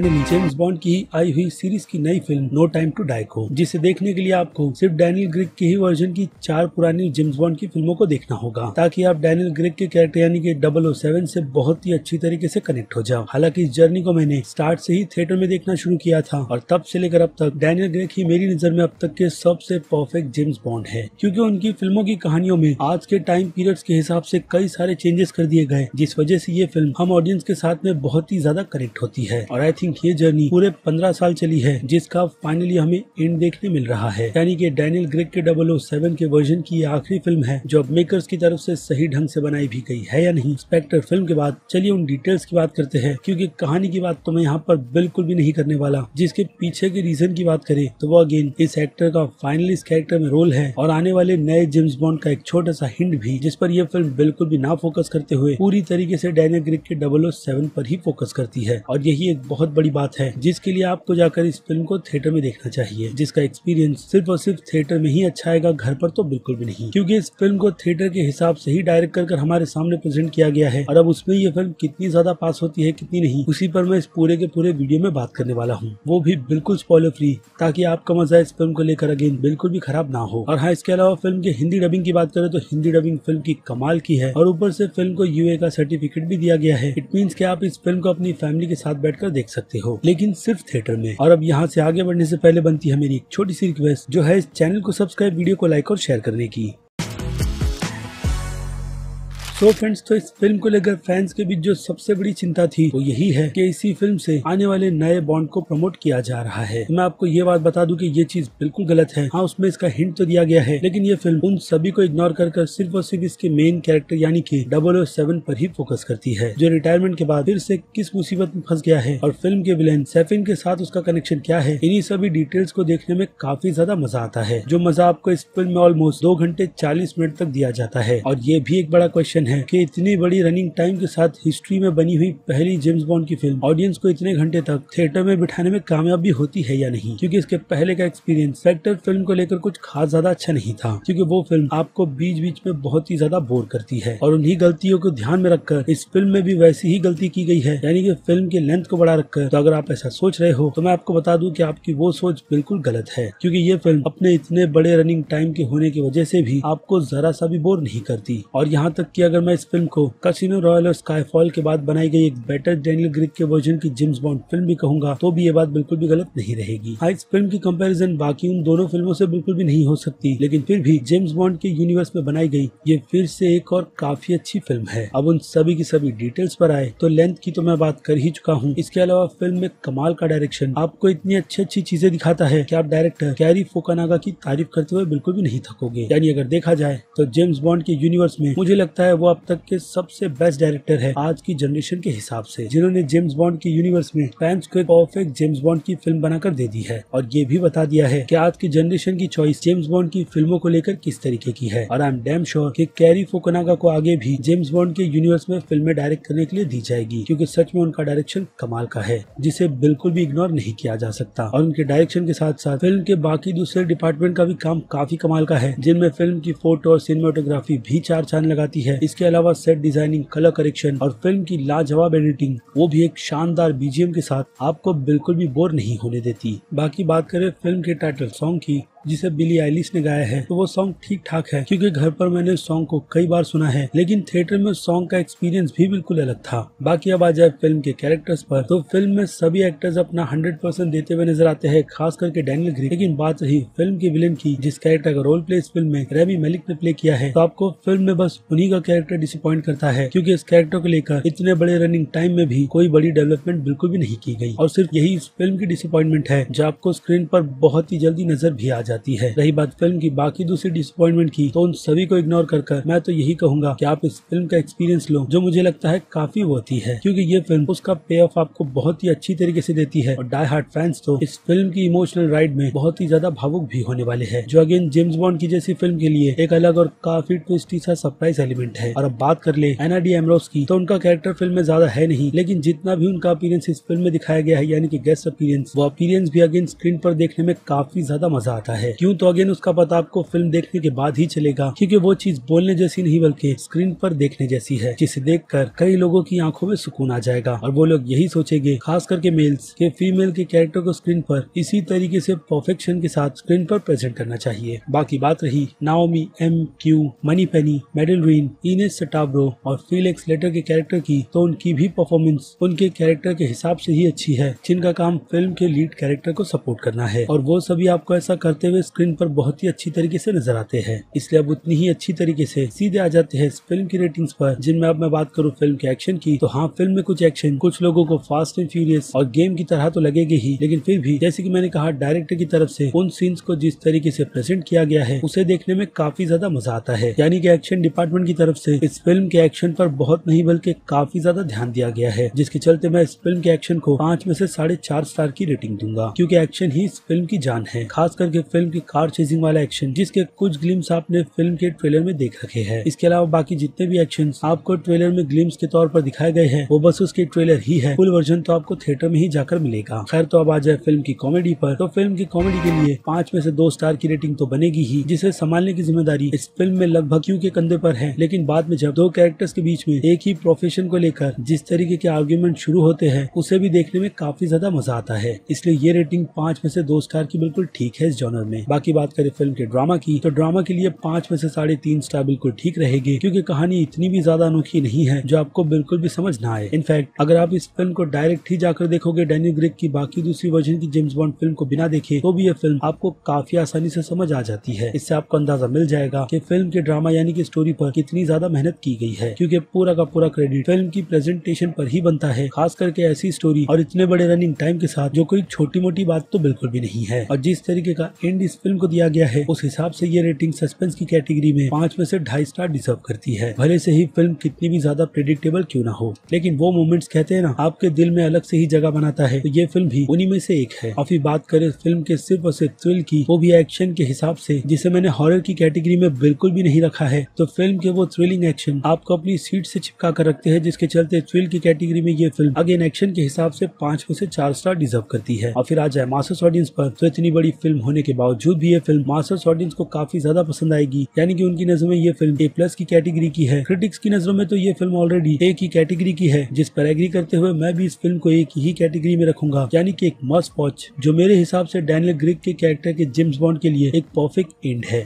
Finally James bond की आई हुई series की नई film No Time to Die को, जिसे देखने के लिए आपको सिर्फ डैनियल ग्रेग के ही वर्जन की 4 पुरानी जेम्स बॉन्ड की फिल्मों को देखना होगा, ताकि आप डैनियल ग्रेग के कैरेक्टर यानी कि 007 से बहुत ही अच्छी तरीके से कनेक्ट हो जाओ। हालांकि इस जर्नी को मैंने स्टार्ट से ही थिएटर में देखना शुरू किया था और तब से लेकर अब तक डैनियल ग्रेग ही मेरी नजर में अब तक के सबसे परफेक्ट जेम्स बॉन्ड है, क्योंकि उनकी फिल्मों की कहानियों में आज के टाइम पीरियड्स के हिसाब से कई सारे चेंजेस कर दिए गए, जिस वजह से ये फिल्म हम ऑडियंस के साथ में बहुत ही ज्यादा कनेक्ट होती है। और आई थिंक ये जर्नी पूरे 15 साल चली है, जिसका फाइनली हमें एंड देखने मिल रहा है, यानी कि डैनियल ग्रेग के 007 के वर्जन की ये आखिरी फिल्म है जो अब मेकर्स की तरफ से सही ढंग से बनाई भी गई है या नहीं। स्पेक्टर फिल्म के बाद चलिए उन डिटेल्स की बात करते हैं, क्योंकि कहानी की बात तो मैं यहाँ पर बिल्कुल भी नहीं करने वाला। जिसके पीछे के रीजन की बात करें तो वो अगेन इस एक्टर का फाइनली इस कैरेक्टर में रोल है और आने वाले नए जेम्स बॉन्ड का एक छोटा सा हिंट भी, जिस पर यह फिल्म बिल्कुल भी ना फोकस करते हुए पूरी तरीके से डैनियल ग्रेग के 007 पर ही फोकस करती है। और यही एक बहुत बड़ी बात है जिसके लिए आपको जाकर इस फिल्म को थिएटर में देखना चाहिए, जिसका एक्सपीरियंस सिर्फ और सिर्फ थिएटर में ही अच्छा आएगा, घर पर तो बिल्कुल भी नहीं, क्योंकि इस फिल्म को थिएटर के हिसाब से ही डायरेक्ट कर हमारे सामने प्रेजेंट किया गया है। और अब उसमें ये फिल्म कितनी ज्यादा पास होती है कितनी नहीं, उसी पर मैं इस पूरे के पूरे वीडियो में बात करने वाला हूँ, वो भी बिल्कुल स्पॉइलर फ्री, ताकि आपका मजा इस फिल्म को लेकर अगेन बिल्कुल भी खराब ना हो। और हाँ, इसके अलावा फिल्म के हिंदी डबिंग की बात करें तो हिंदी डबिंग फिल्म की कमाल की है और ऊपर से फिल्म को यूए का सर्टिफिकेट भी दिया गया है। इट मींस कि आप इस फिल्म को अपनी फैमिली के साथ बैठकर देख सकते हो, लेकिन सिर्फ थिएटर में। और अब यहाँ से आगे बढ़ने से पहले बनती है मेरी एक छोटी सी रिक्वेस्ट, जो है इस चैनल को सब्सक्राइब, वीडियो को लाइक और शेयर करने की। तो फ्रेंड्स, तो इस फिल्म को लेकर फैंस के बीच जो सबसे बड़ी चिंता थी वो यही है कि इसी फिल्म से आने वाले नए बॉन्ड को प्रमोट किया जा रहा है। तो मैं आपको ये बात बता दूं कि ये चीज बिल्कुल गलत है। हाँ, उसमें इसका हिंट तो दिया गया है, लेकिन ये फिल्म उन सभी को इग्नोर कर सिर्फ और सिर्फ इसके मेन कैरेक्टर यानी कि 007 पर ही फोकस करती है, जो रिटायरमेंट के बाद फिर से किस मुसीबत में फंस गया है और फिल्म के विलेन सैफिन के साथ उसका कनेक्शन क्या है। इन्हीं सभी डिटेल्स को देखने में काफी ज्यादा मजा आता है, जो मजा आपको इस फिल्म में ऑलमोस्ट 2 घंटे 40 मिनट तक दिया जाता है। और ये भी एक बड़ा क्वेश्चन है कि इतनी बड़ी रनिंग टाइम के साथ हिस्ट्री में बनी हुई पहली जेम्स बॉन्ड की फिल्म ऑडियंस को इतने घंटे तक थिएटर में बिठाने में कामयाब भी होती है या नहीं, क्योंकि इसके पहले का एक्सपीरियंस स्पेक्टर फिल्म को लेकर कुछ खास ज्यादा अच्छा नहीं था, क्योंकि वो फिल्म आपको बीच बीच में बहुत ही ज्यादा बोर करती है। और उन्हीं गलतियों को ध्यान में रखकर इस फिल्म में भी वैसी ही गलती की गई है, यानी कि फिल्म की लेंथ को बढ़ा रखकर। तो अगर आप ऐसा सोच रहे हो तो मैं आपको बता दूं कि आपकी वो सोच बिल्कुल गलत है, क्योंकि ये फिल्म अपने इतने बड़े रनिंग टाइम के होने की वजह से भी आपको जरा सा भी बोर नहीं करती। और यहाँ तक कि अगर मैं इस फिल्म को कैसीनो रॉयल और स्काईफॉल के बाद बनाई गई एक बेटर डैनियल ग्रेग के वर्जन की जेम्स बॉन्ड फिल्म भी कहूंगा तो भी ये बात बिल्कुल भी गलत नहीं रहेगी। हाँ, इस फिल्म की कंपैरिजन बाकी उन दोनों फिल्मों से बिल्कुल भी नहीं हो सकती, लेकिन फिर भी जेम्स बॉन्ड के यूनिवर्स में बनाई गई ये फिर से एक और काफी अच्छी फिल्म है। अब उन सभी की सभी डिटेल्स पर आए तो लेंथ की तो मैं बात कर ही चुका हूँ। इसके अलावा फिल्म में कमाल का डायरेक्शन आपको इतनी अच्छी चीजें दिखाता है कि आप डायरेक्टर कैरी फुकुनागा की तारीफ करते हुए बिल्कुल भी नहीं थकोगे। यानी अगर देखा जाए तो जेम्स बॉन्ड के यूनिवर्स में मुझे लगता है वो अब तक के सबसे बेस्ट डायरेक्टर है आज की जनरेशन के हिसाब से, जिन्होंने जेम्स बॉन्ड के यूनिवर्स में फैंस को एक परफेक्ट जेम्स बॉन्ड की फिल्म बनाकर दे दी है और ये भी बता दिया है कि आज की जनरेशन की चॉइस जेम्स बॉन्ड की फिल्मों को लेकर किस तरीके की है। और आई एम डैम श्योर कि कैरी फुकुनागा को आगे भी जेम्स बॉन्ड के यूनिवर्स में फिल्में डायरेक्ट करने के लिए दी जाएगी, क्योंकि सच में उनका डायरेक्शन कमाल का है, जिसे बिल्कुल भी इग्नोर नहीं किया जा सकता। और उनके डायरेक्शन के साथ साथ फिल्म के बाकी दूसरे डिपार्टमेंट का भी काम काफी कमाल का है, जिनमें फिल्म की फोटो और सिनेमेटोग्राफी भी 4 चांद लगाती है। इसके अलावा सेट डिजाइनिंग, कलर करेक्शन और फिल्म की लाजवाब एडिटिंग, वो भी एक शानदार बीजीएम के साथ आपको बिल्कुल भी बोर नहीं होने देती। बाकी बात करें फिल्म के टाइटल सॉन्ग की, जिसे बिली आइलिश ने गाया है, तो वो सॉन्ग ठीक ठाक है, क्योंकि घर पर मैंने सॉन्ग को कई बार सुना है, लेकिन थिएटर में सॉन्ग का एक्सपीरियंस भी बिल्कुल अलग था। बाकी अब आ जाए फिल्म के कैरेक्टर्स पर, तो फिल्म में सभी एक्टर्स अपना 100% देते हुए नजर आते हैं, खास करके डैनियल ग्रेग। लेकिन बात रही फिल्म के विलेन की, जिस कैरेक्टर का रोल प्ले इस फिल्म में रेमी मलिक ने प्ले किया है, तो आपको फिल्म में बस उन्हीं का कैरेक्टर डिसअपॉइंट करता है, क्योंकि इस कैरेक्टर को लेकर इतने बड़े रनिंग टाइम में भी कोई बड़ी डेवलपमेंट बिल्कुल भी नहीं की गई। और सिर्फ यही इस फिल्म की डिसअपॉइंटमेंट है जो आपको स्क्रीन पर बहुत ही जल्दी नजर भी आ जाती है। रही बात फिल्म की बाकी दूसरी डिसअपॉइंटमेंट की, तो उन सभी को इग्नोर कर मैं तो यही कहूंगा कि आप इस फिल्म का एक्सपीरियंस लो, जो मुझे लगता है काफी वर्ती है, क्योंकि ये फिल्म उसका पे ऑफ आपको बहुत ही अच्छी तरीके से देती है। और डाई हार्ड फैंस तो इस फिल्म की इमोशनल राइड में बहुत ही ज्यादा भावुक भी होने वाले हैं, जो अगेन जेम्स बॉन्ड की जैसी फिल्म के लिए एक अलग और काफी ट्विस्टी सा सरप्राइज एलिमेंट है। और अब बात कर ले एना डी एमरोस की, तो उनका कैरेक्टर फिल्म में ज्यादा है नहीं, लेकिन जितना भी उनका अपीयरेंस इस फिल्म में दिखाया गया है, यानी कि गेस्ट अपीयरेंस, वो अपीयरेंस भी अगेन स्क्रीन पर देखने में काफी ज्यादा मजा आता है। क्यों? तो अगेन उसका पता आपको फिल्म देखने के बाद ही चलेगा, क्योंकि वो चीज बोलने जैसी नहीं बल्कि स्क्रीन पर देखने जैसी है, जिसे देखकर कई लोगों की आंखों में सुकून आ जाएगा और वो लोग यही सोचेंगे, खास करके मेल्स, के फीमेल के कैरेक्टर को स्क्रीन पर इसी तरीके से परफेक्शन के साथ स्क्रीन पर प्रेजेंट करना चाहिए। बाकी बात रही नाओमी, एम क्यू, मनी पेनी, मेडेलरीन, इनेस सटाब्रो और फीलिक्स लेटर के कैरेक्टर की, तो उनकी भी परफॉर्मेंस उनके कैरेक्टर के हिसाब से ही अच्छी है, जिनका काम फिल्म के लीड कैरेक्टर को सपोर्ट करना है और वो सभी आपको ऐसा करते हुए स्क्रीन पर बहुत ही अच्छी तरीके से नजर आते हैं। इसलिए अब उतनी ही अच्छी तरीके से सीधे आ जाते हैं इस फिल्म की रेटिंग्स पर, जिनमें अब मैं बात करूँ फिल्म के एक्शन की, तो हाँ, फिल्म में कुछ एक्शन कुछ लोगों को फास्ट एंड फ्यूरियस और गेम की तरह तो लगेगी ही, लेकिन फिर भी जैसे कि मैंने कहा, डायरेक्टर की तरफ से उन सीन्स को जिस तरीके से प्रेजेंट किया गया है उसे देखने में काफी ज्यादा मजा आता है। यानी कि एक्शन डिपार्टमेंट की तरफ से इस फिल्म के एक्शन पर बहुत नहीं बल्कि काफी ज्यादा ध्यान दिया गया है, जिसके चलते मैं इस फिल्म के एक्शन को 5 में से 4.5 स्टार की रेटिंग दूंगा, क्योंकि एक्शन ही इस फिल्म की जान है। खास करके फिल्म की कार चेजिंग वाला एक्शन, जिसके कुछ ग्लिम्स आपने फिल्म के ट्रेलर में देख रखे हैं। इसके अलावा बाकी जितने भी एक्शन आपको ट्रेलर में ग्लिम्स के तौर पर दिखाए गए हैं, वो बस उसके ट्रेलर ही है। फुल वर्जन तो आपको थिएटर में ही जाकर मिलेगा। खैर, तो अब आ जाए फिल्म की कॉमेडी पर, तो फिल्म की कॉमेडी के लिए 5 में से 2 स्टार की रेटिंग तो बनेगी ही, जिसे संभालने की जिम्मेदारी इस फिल्म में लगभग क्यू के कंधे पर है। लेकिन बाद में जब 2 कैरेक्टर्स के बीच में एक ही प्रोफेशन को लेकर जिस तरीके के आर्ग्यूमेंट शुरू होते हैं, उसे भी देखने में काफी ज्यादा मजा आता है। इसलिए ये रेटिंग 5 में से 2 स्टार की बिल्कुल ठीक है इस जॉनर में। बाकी बात करें फिल्म के ड्रामा की, तो ड्रामा के लिए 5 में से 3.5 स्टार बिल्कुल ठीक रहेगी, क्योंकि कहानी इतनी भी ज्यादा अनोखी नहीं है जो आपको बिल्कुल भी समझ ना आए। इनफैक्ट अगर आप इस फिल्म को डायरेक्ट ही जाकर देखोगे डैनियल क्रेग की बाकी दूसरी वर्जन की जेम्स बॉन्ड फिल्म को बिना देखे, तो भी ये फिल्म आपको काफी आसानी से समझ आ जाती है। इससे आपको अंदाजा मिल जाएगा कि फिल्म के ड्रामा यानी कि स्टोरी पर कितनी ज्यादा मेहनत की गई है, क्योंकि पूरा का पूरा क्रेडिट फिल्म की प्रेजेंटेशन पर ही बनता है। खास करके ऐसी स्टोरी और इतने बड़े रनिंग टाइम के साथ, जो कोई छोटी मोटी बात तो बिल्कुल भी नहीं है। और जिस तरीके का एंड इस फिल्म को दिया गया है, उस हिसाब से ये रेटिंग सस्पेंस की कैटेगरी में 5 में से 2.5 स्टार डिजर्व करती है। भले से ही फिल्म कितनी भी ज्यादा प्रेडिक्टेबल क्यों ना हो, लेकिन वो मोमेंट्स कहते हैं ना, आपके दिल में अलग से ही जगह बनाता है, तो ये फिल्म भी उन्हीं में से एक है। और फिर बात करें फिल्म के सिर्फ और सिर्फ थ्रिल की, वो भी एक्शन के हिसाब से, जिसे मैंने हॉरर की कैटेगरी में बिल्कुल भी नहीं रखा है, तो फिल्म के वो थ्रिलिंग एक्शन आपको अपनी सीट से चिपका कर रखते हैं, जिसके चलते थ्रिल की कैटेगरी में ये फिल्म अगेन एक्शन के हिसाब से 5 में से 4 स्टार डिजर्व करती है। और फिर आ जाए मास्टर्स ऑडियंस पर, तो इतनी बड़ी फिल्म होने के बावजूद भी ये फिल्म मास्टर्स ऑडियंस को काफी ज्यादा पसंद आएगी। यानी कि उनकी नजरों में ये फिल्म A+ की कैटेगरी की है। क्रिटिक्स की नजरों में तो ये फिल्म ऑलरेडी A की कैटेगरी की है, जिस पर एग्री करते हुए मैं भी इस फिल्म को A की ही कैटेगरी में रखूंगा। यानी कि एक मस्ट वॉच, जो मेरे हिसाब से डैनियल क्रेग के कैरेक्टर के जेम्स बॉन्ड के लिए एक परफेक्ट एंड है।